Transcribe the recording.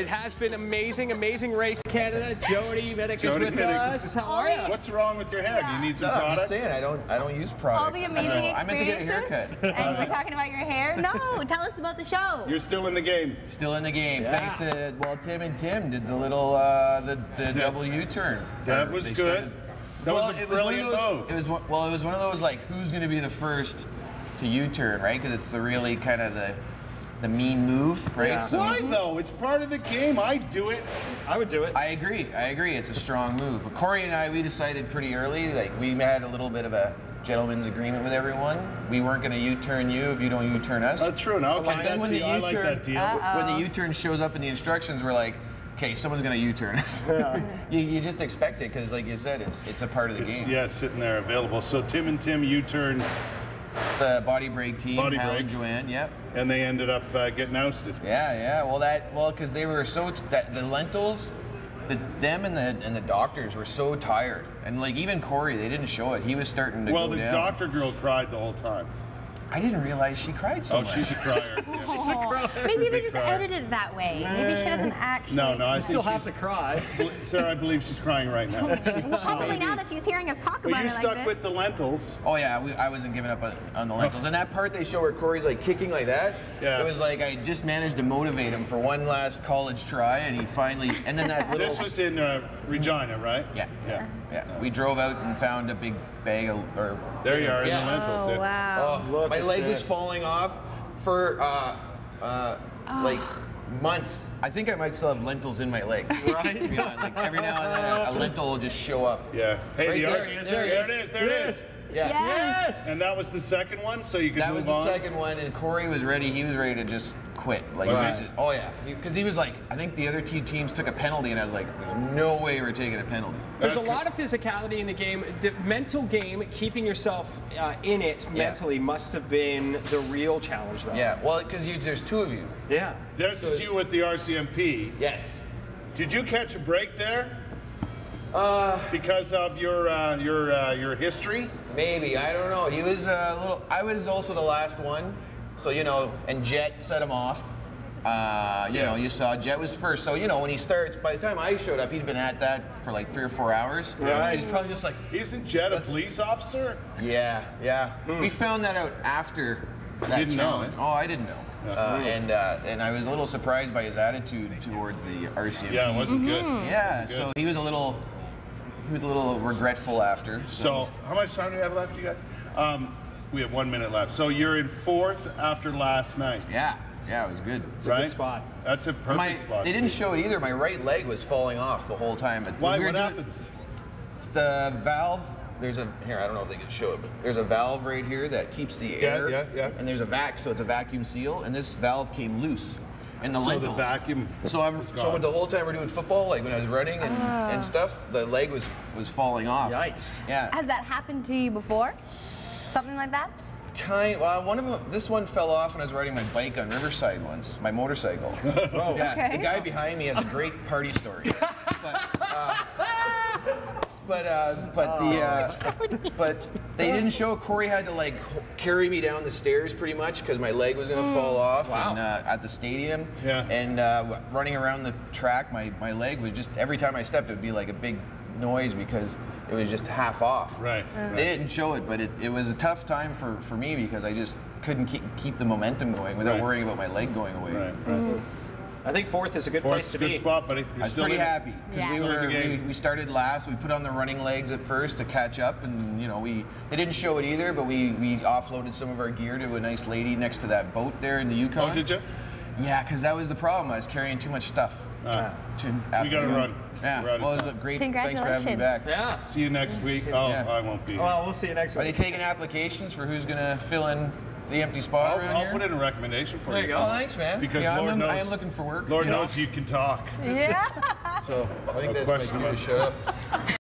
It has been amazing, amazing race, Canada. Jody Mitic is with us. How are you? What's wrong with your hair? Do you need some products? I'm just saying, I don't use products. All the amazing experiences. I meant to get a haircut. And we're talking about your hair? No, tell us about the show. You're still in the game. Still in the game. Yeah. Thanks to, well, Tim and Tim did the little, the double U-turn. That was good. That was a brilliant move. It was one of those, like, who's going to be the first to U-turn, right? Because it's the really kind of the mean move, right? Yeah. So, Why though? It's part of the game. I'd do it. I would do it. I agree. It's a strong move. But Corey and I, we decided pretty early, like we had a little bit of a gentleman's agreement with everyone. We weren't going to U-turn you if you don't U-turn us. That's true. Now, okay, then when the I like that deal. when the U-turn shows up in the instructions, we're like, okay, someone's going to U-turn us. Yeah. you just expect it because, like you said, it's a part of the game. Yeah, sitting there available. So Tim and Tim U-turn. The body break team, Body Hal break. and Joanne, yep. And they ended up getting ousted. Yeah. Well, because they were so the lentils, them and the doctors were so tired, and like even Corey, they didn't show it. He was starting to go down. Well, the doctor girl cried the whole time. I didn't realize she cried so much. Oh, she's a crier. Maybe they Big just crier. edited it that way. Maybe she doesn't actually. No, I You still think have to cry. Sarah, I believe she's crying right now. Probably now that she's hearing us talk But about you it like stuck this. with the lentils. Oh yeah, I wasn't giving up on the lentils. And that part they show where Corey's like kicking like that, Yeah. it was like I just managed to motivate him for one last college try, and he finally, and then that little. This was in Regina, right? Yeah. Yeah. We drove out and found a big bag of, or There you are in Yeah. the lentils. Oh, yeah. wow. Oh, Look my at leg was this. falling off for like months. I think I might still have lentils in my legs. Right? Yeah, like every now and then a lentil will just show up. Yeah. Hey, Right the there arch- he is, there there it he is. is. There it is. Yeah. Yes! And that was the second one, so you could That move was the on. second one, and Corey was ready. He was ready to just quit. Like, Wow. he was just, oh yeah, because he was like, I think the other two teams took a penalty, and I was like, there's no way we're taking a penalty. There's a lot of physicality in the game. The mental game, keeping yourself in it mentally, must have been the real challenge, though. Yeah, well, because there's two of you. Yeah. This is you with the RCMP. Yes. Did you catch a break there? Because of your history? Maybe, I don't know. He was a little. I was also the last one, so and Jet set him off. You know, you saw Jet was first, so when he starts. By the time I showed up, he'd been at that for like 3 or 4 hours. Right. So he's probably just like, Isn't Jet a police officer? yeah. We found that out after that didn't know, challenge. eh? Oh, I didn't know. And I was a little surprised by his attitude towards the RCMP. Yeah, it wasn't good. Yeah, Good. so he was a little regretful after. So, how much time do we have left, you guys? We have 1 minute left. So you're in fourth after last night, Yeah, it was good. It's a right? good spot. That's a perfect spot. They didn't show it either. My right leg was falling off the whole time. Why? We were What doing- happens? It's the valve. Here, I don't know if they can show it, but there's a valve right here that keeps the air. Yeah. And there's so it's a vacuum seal, and this valve came loose. And the So lentils. the vacuum. So is gone. the whole time we're doing football, like when I was running and stuff, the leg was falling off. Yikes. Yeah. Has that happened to you before? Something like that? One of them. This one fell off when I was riding my bike on Riverside once, my motorcycle. Oh. Yeah, Okay. the guy behind me has a great party story. But they didn't show. Corey had to like carry me down the stairs pretty much because my leg was gonna fall off. Wow. And, at the stadium. Yeah. And running around the track, my leg was just every time I stepped, it would be like a big noise because it was just half off. Right. They didn't show it, but it was a tough time for me because I just couldn't keep the momentum going without Right. worrying about my leg going away. Right. I think fourth is a good Fourth's place a to good be. spot, buddy. I You're was still pretty in it. happy because Yeah. we started last. We put on the running legs at first to catch up, and they didn't show it either. But we offloaded some of our gear to a nice lady next to that boat there in the Yukon. Oh, did you? Yeah, because that was the problem. I was carrying too much stuff. We Gotta run. Yeah, We're out of well, it was time. a great. Thanks for having me back. Yeah. See you next week. Oh, Yeah. I won't be. Well, we'll see you next Are they week. taking applications for who's gonna fill in the empty spot around I'll here? put in a recommendation for There you go. Oh, thanks, man. Because yeah, Lord knows, I am looking for work. Lord you know? knows you can talk. Yeah. So I think No that's my question cue to about shut up.